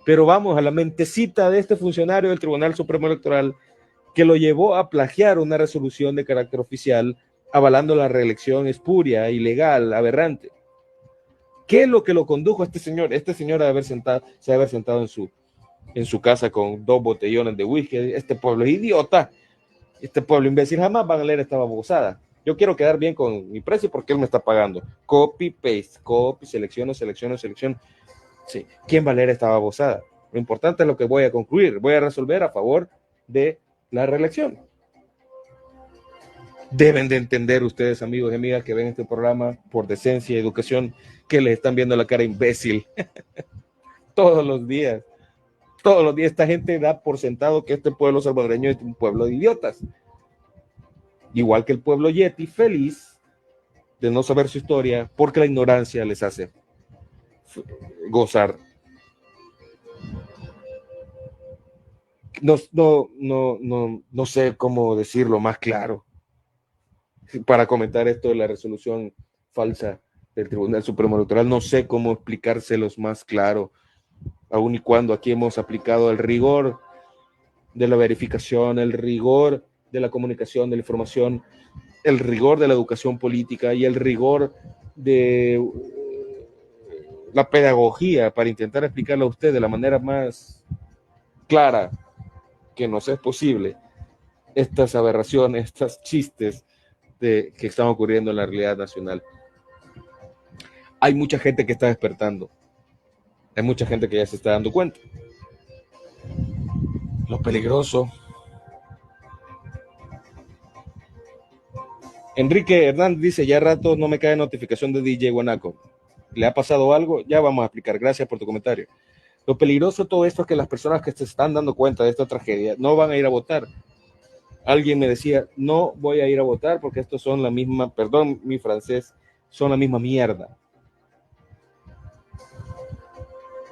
Pero vamos a la mentecita de este funcionario del Tribunal Supremo Electoral que lo llevó a plagiar una resolución de carácter oficial avalando la reelección espuria, ilegal, aberrante. ¿Qué es lo que lo condujo a este señor? Este señor se haber sentado en su casa con 2 botellones de whisky. Este pueblo es idiota. Este pueblo imbécil, jamás van a leer esta babosada. Yo quiero quedar bien con mi precio porque él me está pagando. Copy, paste, copy, selecciono. Sí. ¿Quién va a leer esta babosada? Lo importante es lo que voy a concluir. Voy a resolver a favor de la reelección. Deben de entender ustedes, amigos y amigas que ven este programa por decencia y educación, que les están viendo la cara imbécil todos los días. Todos los días esta gente da por sentado que este pueblo salvadoreño es un pueblo de idiotas. Igual que el pueblo Yeti, feliz de no saber su historia porque la ignorancia les hace gozar. No sé cómo decirlo más claro para comentar esto de la resolución falsa del Tribunal Supremo Electoral. No sé cómo explicárselos más claro, aun y cuando aquí hemos aplicado el rigor de la verificación, el rigor de la comunicación, de la información, el rigor de la educación política y el rigor de la pedagogía para intentar explicarle a usted de la manera más clara que nos es posible estas aberraciones, estos chistes que están ocurriendo en la realidad nacional. Hay mucha gente que está despertando. Hay mucha gente que ya se está dando cuenta. Lo peligroso. Enrique Hernández dice, ya rato no me cae notificación de DJ Guanaco. ¿Le ha pasado algo? Ya vamos a explicar. Gracias por tu comentario. Lo peligroso de todo esto es que las personas que se están dando cuenta de esta tragedia no van a ir a votar. Alguien me decía, no voy a ir a votar porque estos son la misma, perdón mi francés, son la misma mierda.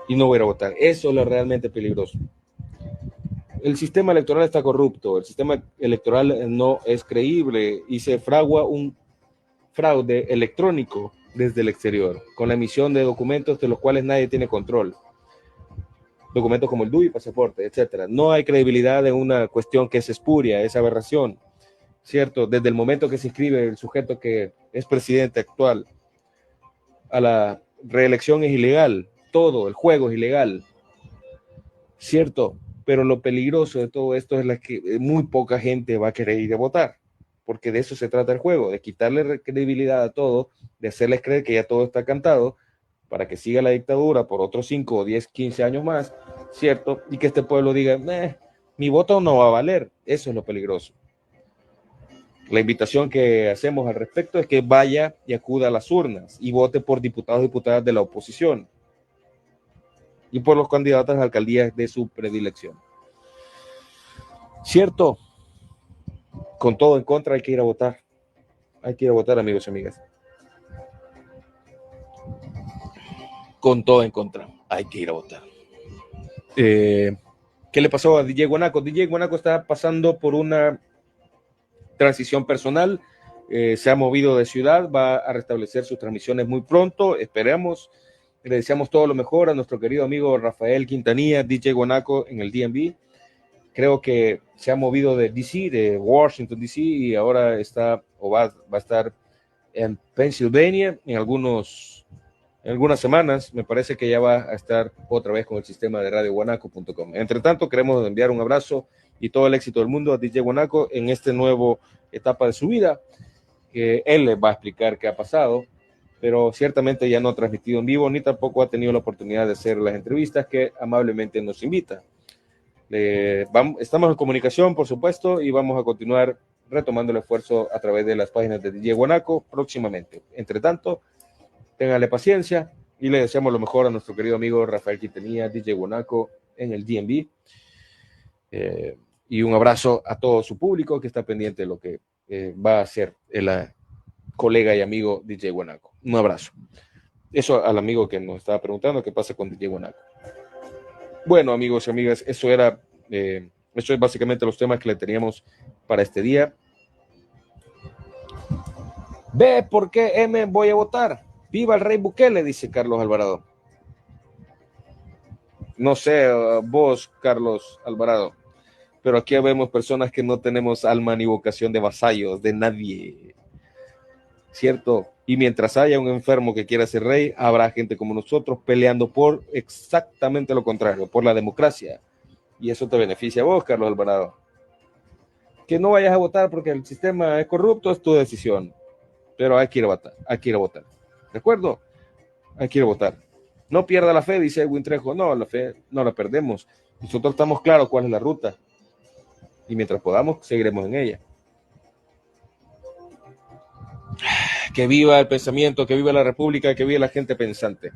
Y no voy a ir a votar. Eso es lo realmente peligroso. El sistema electoral está corrupto, el sistema electoral no es creíble y se fragua un fraude electrónico desde el exterior, con la emisión de documentos de los cuales nadie tiene control. Documentos como el DUI, pasaporte, etcétera. No hay credibilidad en una cuestión que es espuria, es aberración, ¿cierto? Desde el momento que se inscribe el sujeto que es presidente actual a la reelección es ilegal, todo, el juego es ilegal, ¿cierto? Pero lo peligroso de todo esto es la que muy poca gente va a querer ir a votar, porque de eso se trata el juego, de quitarle credibilidad a todo, de hacerles creer que ya todo está cantado, para que siga la dictadura por otros 5 o 10, 15 años más, ¿cierto? Y que este pueblo diga, mi voto no va a valer. Eso es lo peligroso. La invitación que hacemos al respecto es que vaya y acuda a las urnas y vote por diputados y diputadas de la oposición y por los candidatos a las alcaldías de su predilección. ¿Cierto? Con todo en contra hay que ir a votar. Hay que ir a votar, amigos y amigas. Con todo en contra, hay que ir a votar. ¿Qué le pasó a DJ Guanaco? DJ Guanaco está pasando por una transición personal, se ha movido de ciudad, va a restablecer sus transmisiones muy pronto, esperemos. Le deseamos todo lo mejor a nuestro querido amigo Rafael Quintanilla, DJ Guanaco en el DMV. Creo que se ha movido de DC, de Washington DC, y ahora está o va a estar en Pennsylvania en algunas semanas. Me parece que ya va a estar otra vez con el sistema de radioguanaco.com. Entre tanto, queremos enviar un abrazo y todo el éxito del mundo a DJ Guanaco en esta nueva etapa de su vida, que él les va a explicar qué ha pasado, pero ciertamente ya no ha transmitido en vivo, ni tampoco ha tenido la oportunidad de hacer las entrevistas que amablemente nos invita. Estamos en comunicación, por supuesto, y vamos a continuar retomando el esfuerzo a través de las páginas de DJ Guanaco próximamente. Entre tanto, téngale paciencia y le deseamos lo mejor a nuestro querido amigo Rafael Quintanilla, DJ Guanaco en el DMV. Y un abrazo a todo su público que está pendiente de lo que va a hacer el colega y amigo DJ Guanaco. Un abrazo. Eso al amigo que nos estaba preguntando qué pasa con DJ Guanaco. Bueno, amigos y amigas, eso es básicamente los temas que le teníamos para este día. Ve por qué M voy a votar. Viva el rey Bukele, dice Carlos Alvarado. No sé, vos, Carlos Alvarado, pero aquí vemos personas que no tenemos alma ni vocación de vasallos de nadie, ¿cierto? Y mientras haya un enfermo que quiera ser rey, habrá gente como nosotros peleando por exactamente lo contrario, por la democracia. Y eso te beneficia a vos, Carlos Alvarado. Que no vayas a votar porque el sistema es corrupto es tu decisión, pero hay que ir a votar, ¿de acuerdo? Hay que ir a votar. No pierda la fe, dice Edwin Trejo. No, la fe no la perdemos. Nosotros estamos claros cuál es la ruta. Y mientras podamos, seguiremos en ella. Que viva el pensamiento, que viva la república, que viva la gente pensante.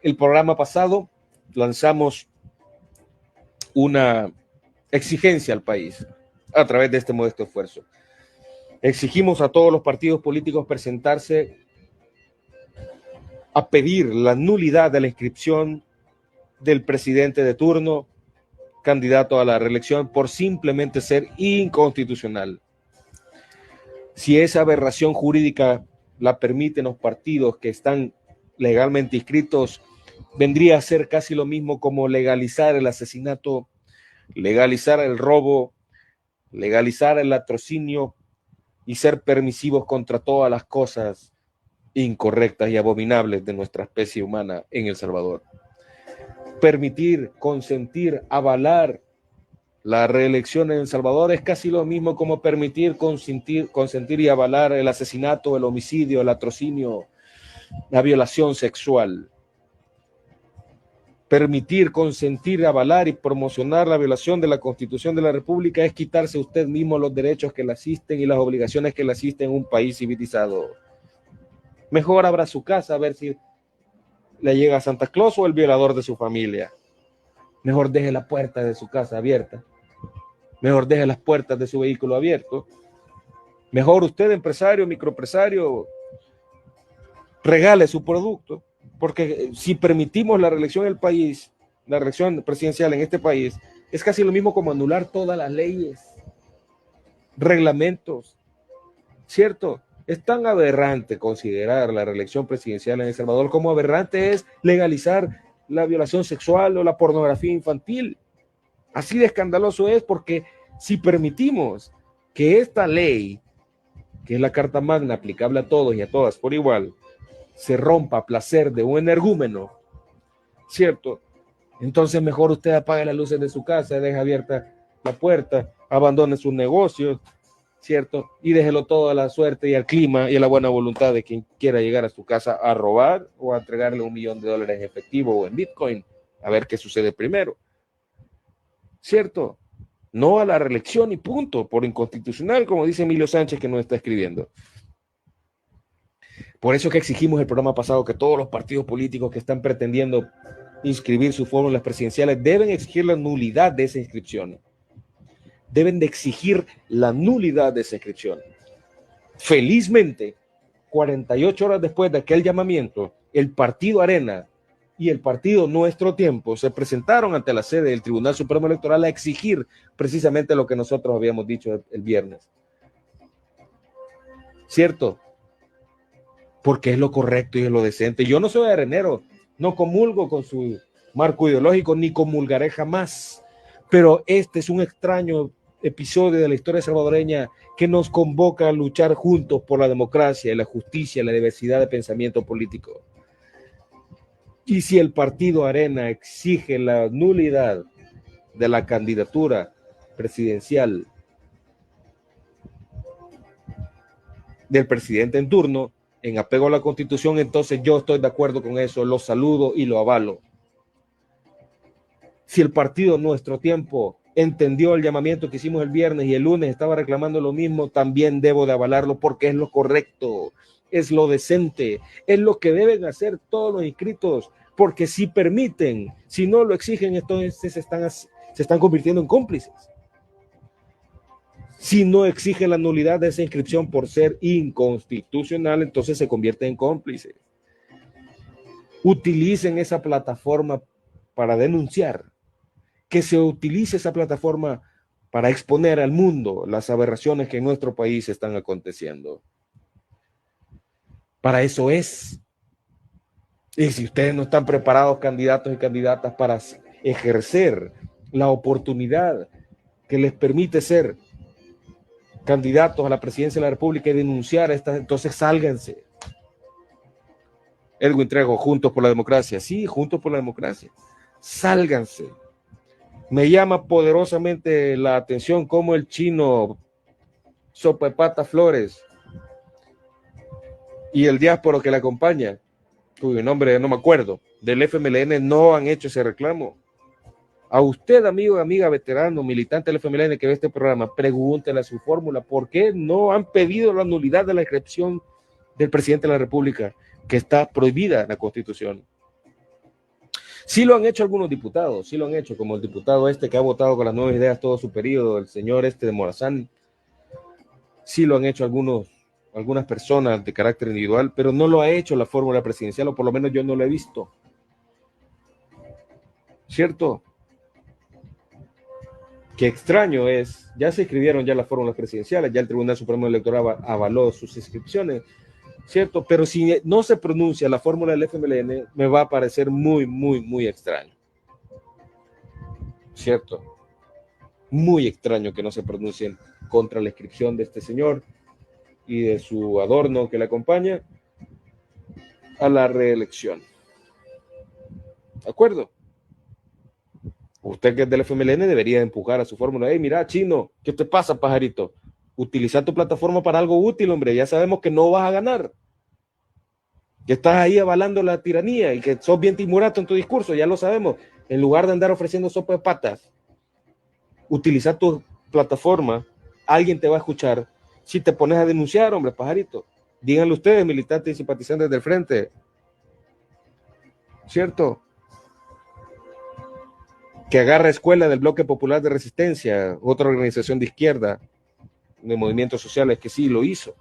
El programa pasado lanzamos una exigencia al país a través de este modesto esfuerzo. Exigimos a todos los partidos políticos presentarse a pedir la nulidad de la inscripción del presidente de turno, candidato a la reelección, por simplemente ser inconstitucional. Si esa aberración jurídica la permiten los partidos que están legalmente inscritos, vendría a ser casi lo mismo como legalizar el asesinato, legalizar el robo, legalizar el latrocinio y ser permisivos contra todas las cosas incorrectas y abominables de nuestra especie humana en El Salvador. Permitir, consentir, avalar la reelección en El Salvador es casi lo mismo como permitir, consentir y avalar el asesinato, el homicidio, el latrocinio, la violación sexual. Permitir, consentir, avalar y promocionar la violación de la Constitución de la República es quitarse usted mismo los derechos que le asisten y las obligaciones que le asisten en un país civilizado. Mejor abra su casa a ver si le llega a Santa Claus o el violador de su familia. Mejor deje la puerta de su casa abierta. Mejor deje las puertas de su vehículo abierto. Mejor usted, empresario, microempresario, regale su producto. Porque si permitimos la reelección del país, la reelección presidencial en este país, es casi lo mismo como anular todas las leyes, reglamentos, ¿cierto? Es tan aberrante considerar la reelección presidencial en El Salvador como aberrante es legalizar la violación sexual o la pornografía infantil. Así de escandaloso es, porque si permitimos que esta ley, que es la Carta Magna aplicable a todos y a todas por igual, se rompa a placer de un energúmeno, ¿cierto? Entonces mejor usted apague las luces de su casa, deje abierta la puerta, abandone sus negocios, ¿cierto? Y déjelo todo a la suerte y al clima y a la buena voluntad de quien quiera llegar a su casa a robar o a entregarle $1 millón en efectivo o en Bitcoin, a ver qué sucede primero, ¿cierto? No a la reelección y punto, por inconstitucional, como dice Emilio Sánchez, que nos está escribiendo. Por eso que exigimos el programa pasado que todos los partidos políticos que están pretendiendo inscribir sus fórmulas presidenciales deben exigir la nulidad de esa inscripción. Deben de exigir la nulidad de esa inscripción. Felizmente, 48 horas después de aquel llamamiento, el partido Arena y el partido Nuestro Tiempo se presentaron ante la sede del Tribunal Supremo Electoral a exigir precisamente lo que nosotros habíamos dicho el viernes. ¿Cierto? Porque es lo correcto y es lo decente. Yo no soy arenero, no comulgo con su marco ideológico, ni comulgaré jamás. Pero este es un extraño episodio de la historia salvadoreña que nos convoca a luchar juntos por la democracia, la justicia, la diversidad de pensamiento político. Y si el partido Arena exige la nulidad de la candidatura presidencial del presidente en turno, en apego a la Constitución, entonces yo estoy de acuerdo con eso, lo saludo y lo avalo. Si el partido Nuestro Tiempo entendió el llamamiento que hicimos el viernes y el lunes estaba reclamando lo mismo, también debo de avalarlo porque es lo correcto, es lo decente, es lo que deben hacer todos los inscritos, porque si permiten, si no lo exigen, entonces se están convirtiendo en cómplices. Si no exige la nulidad de esa inscripción por ser inconstitucional, entonces se convierte en cómplice. Utilicen esa plataforma para denunciar, que se utilice esa plataforma para exponer al mundo las aberraciones que en nuestro país están aconteciendo. Para eso es. Y si ustedes no están preparados, candidatos y candidatas, para ejercer la oportunidad que les permite ser candidatos a la presidencia de la República y denunciar estas, entonces sálganse. Edwin Trejo, Juntos por la Democracia. Sí, Juntos por la Democracia. Sálganse. Me llama poderosamente la atención cómo el chino Sopa de Pata Flores y el diásporo que le acompaña, cuyo nombre no me acuerdo, del FMLN, no han hecho ese reclamo. A usted, amigo, amiga, veterano, militante del FMLN que ve este programa, pregúntele a su fórmula, ¿por qué no han pedido la nulidad de la inscripción del presidente de la República, que está prohibida en la Constitución? Sí lo han hecho algunos diputados, sí lo han hecho, como el diputado que ha votado con las nuevas ideas todo su periodo, el señor de Morazán. Sí lo han hecho algunas personas de carácter individual, pero no lo ha hecho la fórmula presidencial, o por lo menos yo no lo he visto. ¿Cierto? Qué extraño es, ya se escribieron ya las fórmulas presidenciales, ya el Tribunal Supremo Electoral avaló sus inscripciones, ¿cierto? Pero si no se pronuncia la fórmula del FMLN, me va a parecer muy, muy, muy extraño, ¿cierto? muy extraño que no se pronuncien contra la inscripción de este señor y de su adorno que le acompaña a la reelección. ¿De acuerdo? Usted que es del FMLN debería empujar a su fórmula. Hey, mira, chino, ¿qué te pasa, pajarito? Utiliza tu plataforma para algo útil, hombre. Ya sabemos que no vas a ganar. Que estás ahí avalando la tiranía y que sos bien timorato en tu discurso, ya lo sabemos. En lugar de andar ofreciendo sopa de patas, utiliza tu plataforma, alguien te va a escuchar. Si te pones a denunciar, hombre, pajarito, díganle ustedes, militantes y simpatizantes del frente, ¿cierto? Que agarra escuela del Bloque Popular de Resistencia, otra organización de izquierda, de movimientos sociales que sí lo hizo.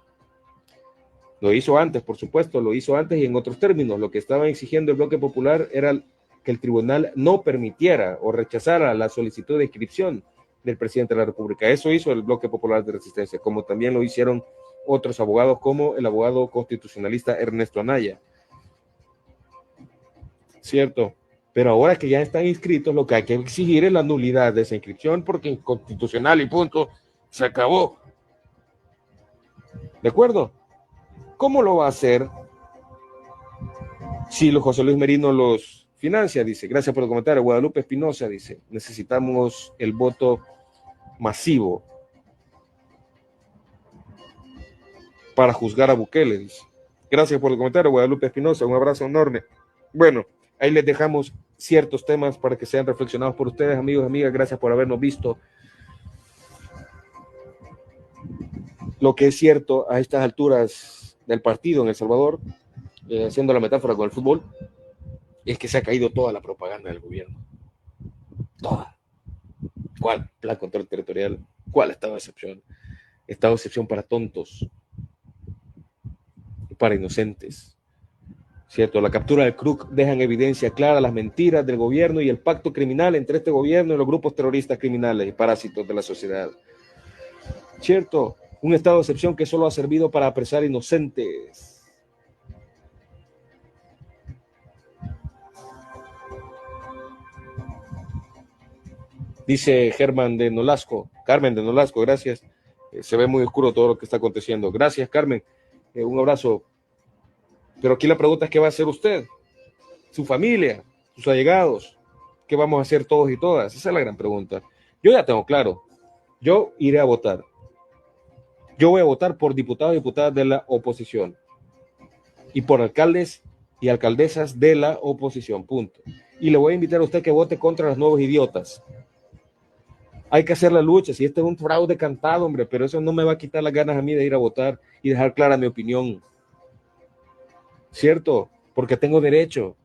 Lo hizo antes, por supuesto, lo hizo antes y en otros términos. Lo que estaba exigiendo el Bloque Popular era que el tribunal no permitiera o rechazara la solicitud de inscripción del presidente de la República. Eso hizo el Bloque Popular de Resistencia, como también lo hicieron otros abogados, como el abogado constitucionalista Ernesto Anaya. ¿Cierto? Pero ahora que ya están inscritos, lo que hay que exigir es la nulidad de esa inscripción, porque es inconstitucional y punto, se acabó. ¿De acuerdo? ¿Cómo lo va a hacer si José Luis Merino los financia? Dice, gracias por el comentario. Guadalupe Espinosa dice, necesitamos el voto masivo para juzgar a Bukele, dice. Gracias por el comentario, Guadalupe Espinosa, un abrazo enorme. Bueno, ahí les dejamos ciertos temas para que sean reflexionados por ustedes, amigos y amigas. Gracias por habernos visto. Lo que es cierto a estas alturas del partido en El Salvador, haciendo la metáfora con el fútbol, es que se ha caído toda la propaganda del gobierno. Toda. ¿Cuál? Plan control territorial. ¿Cuál estado de excepción? Estado de excepción para tontos y para inocentes. ¿Cierto? La captura del CRUC deja en evidencia clara las mentiras del gobierno y el pacto criminal entre este gobierno y los grupos terroristas criminales y parásitos de la sociedad. ¿Cierto? Un estado de excepción que solo ha servido para apresar inocentes. Dice Germán de Nolasco, Carmen de Nolasco, gracias. Se ve muy oscuro todo lo que está aconteciendo. Gracias, Carmen. Un abrazo. Pero aquí la pregunta es, ¿qué va a hacer usted? Su familia, sus allegados. ¿Qué vamos a hacer todos y todas? Esa es la gran pregunta. Yo ya tengo claro. Yo iré a votar. Yo voy a votar por diputados y diputadas de la oposición. Y por alcaldes y alcaldesas de la oposición. Punto. Y le voy a invitar a usted que vote contra los nuevos idiotas. Hay que hacer la lucha. Si este es un fraude cantado, hombre, pero eso no me va a quitar las ganas a mí de ir a votar y dejar clara mi opinión. ¿Cierto? Porque tengo derecho.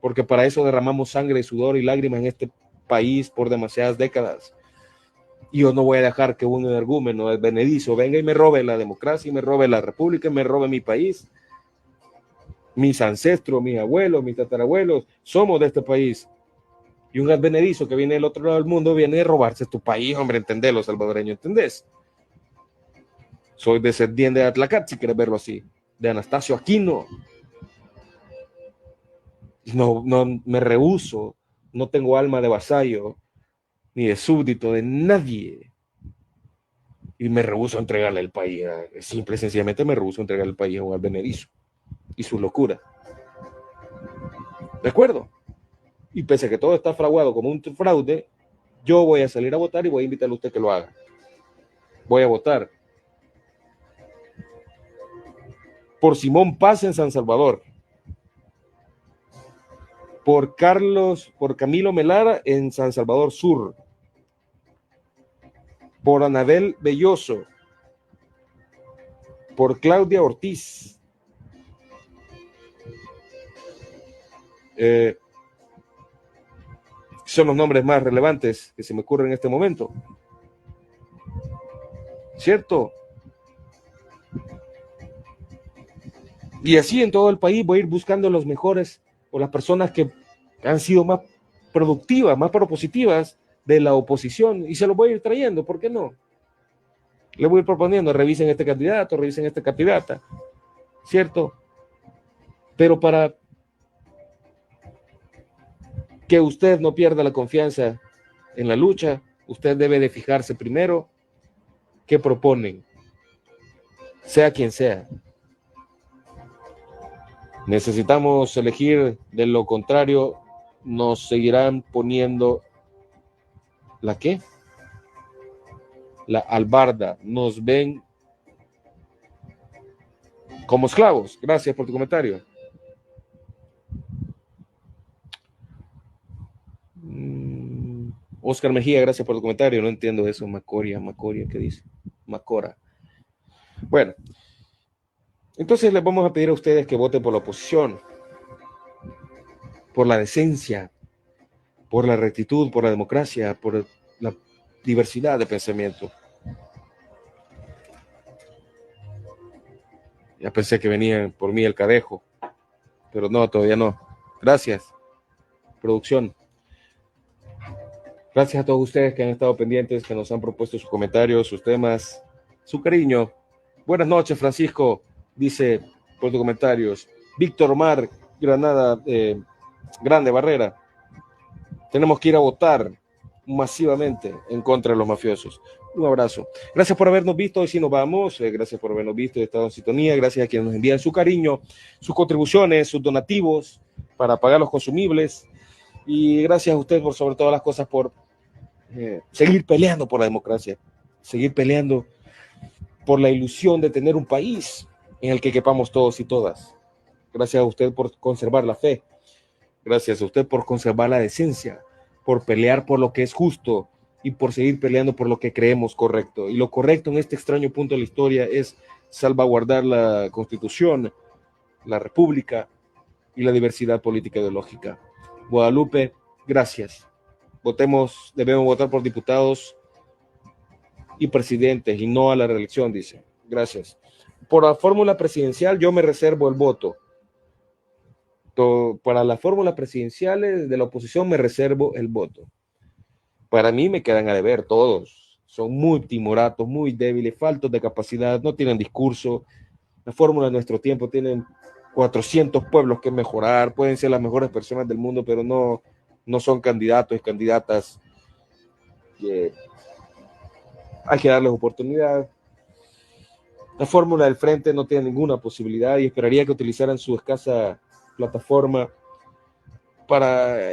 Porque para eso derramamos sangre, sudor y lágrimas en este país por demasiadas décadas. Y yo no voy a dejar que un energúmeno advenedizo venga y me robe la democracia, y me robe la república, y me robe mi país. Mis ancestros, mis abuelos, mis tatarabuelos, somos de este país. Y un advenedizo que viene del otro lado del mundo viene a robarse tu país, hombre, entendelo, salvadoreño, ¿entendés? Soy descendiente de Atlacat, si quieres verlo así, de Anastasio Aquino. No me rehúso, no tengo alma de vasallo, ni de súbdito de nadie. Y me rehúso a entregarle el país. Simple y sencillamente me rehúso a entregarle el país a un advenedizo y su locura. ¿De acuerdo? Y pese a que todo está fraguado como un fraude, yo voy a salir a votar y voy a invitarle a usted que lo haga. Voy a votar por Simón Paz en San Salvador, por Camilo Melara en San Salvador Sur, por Anabel Belloso, por Claudia Ortiz, son los nombres más relevantes que se me ocurren en este momento. ¿Cierto? Y así en todo el país voy a ir buscando los mejores o las personas que han sido más productivas, más propositivas de la oposición y se los voy a ir trayendo, ¿por qué no? Le voy a ir proponiendo, revisen este candidato, revisen esta candidata, ¿cierto? Pero para que usted no pierda la confianza en la lucha, usted debe de fijarse primero qué proponen, sea quien sea. Necesitamos elegir, de lo contrario nos seguirán poniendo ¿la qué? La albarda. Nos ven como esclavos. Gracias por tu comentario. Oscar Mejía, gracias por tu comentario. No entiendo eso. Macoria, ¿qué dice? Macora. Bueno, entonces les vamos a pedir a ustedes que voten por la oposición, por la decencia, por la rectitud, por la democracia, por la diversidad de pensamiento. Ya pensé que venían por mí el cadejo, pero no, todavía no. Gracias, producción. Gracias a todos ustedes que han estado pendientes, que nos han propuesto sus comentarios, sus temas, su cariño. Buenas noches, Francisco, dice por tus comentarios. Víctor Mar, Granada, Grande Barrera. Tenemos que ir a votar masivamente en contra de los mafiosos. Un abrazo. Gracias por habernos visto. Hoy sí nos vamos. Gracias por habernos visto y estado en sintonía. Gracias a quienes nos envían su cariño, sus contribuciones, sus donativos para pagar los consumibles. Y gracias a usted por sobre todas las cosas por seguir peleando por la democracia, seguir peleando por la ilusión de tener un país en el que quepamos todos y todas. Gracias a usted por conservar la fe. Gracias a usted por conservar la decencia, por pelear por lo que es justo y por seguir peleando por lo que creemos correcto. Y lo correcto en este extraño punto de la historia es salvaguardar la Constitución, la República y la diversidad política ideológica. Guadalupe, gracias. Debemos votar por diputados y presidentes y no a la reelección, dice. Gracias. Por la fórmula presidencial yo me reservo el voto. Para las fórmulas presidenciales de la oposición me reservo el voto. Para mí me quedan a deber todos. Son muy timoratos, muy débiles, faltos de capacidad, no tienen discurso. La fórmula de nuestro tiempo tienen 400 pueblos que mejorar, pueden ser las mejores personas del mundo, pero no son candidatos y candidatas. Hay que darles oportunidad. La fórmula del frente no tiene ninguna posibilidad y esperaría que utilizaran su escasa plataforma para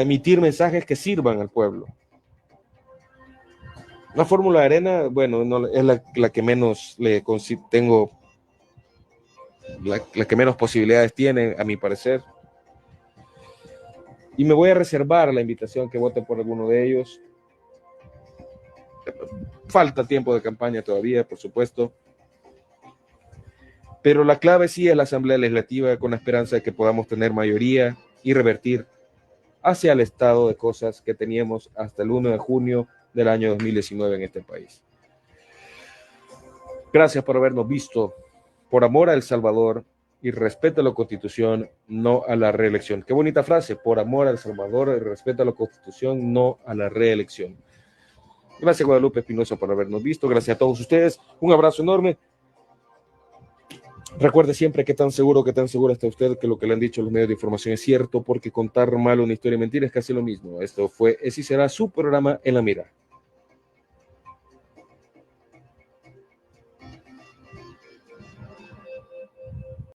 emitir mensajes que sirvan al pueblo. La fórmula de Arena, bueno, no, es la que menos tengo, la que menos posibilidades tiene, a mi parecer. Y me voy a reservar la invitación que voten por alguno de ellos. Falta tiempo de campaña todavía, por supuesto. Pero la clave sí es la Asamblea Legislativa, con la esperanza de que podamos tener mayoría y revertir hacia el estado de cosas que teníamos hasta el 1 de junio del año 2019 en este país. Gracias por habernos visto. Por amor a El Salvador y respeto a la Constitución, no a la reelección. Qué bonita frase. Por amor a El Salvador y respeto a la Constitución, no a la reelección. Gracias, Guadalupe Espinosa, por habernos visto. Gracias a todos ustedes. Un abrazo enorme. Recuerde siempre que tan seguro está usted que lo que le han dicho los medios de información es cierto, porque contar mal una historia mentira es casi lo mismo. Esto fue, ese será su programa En la Mira.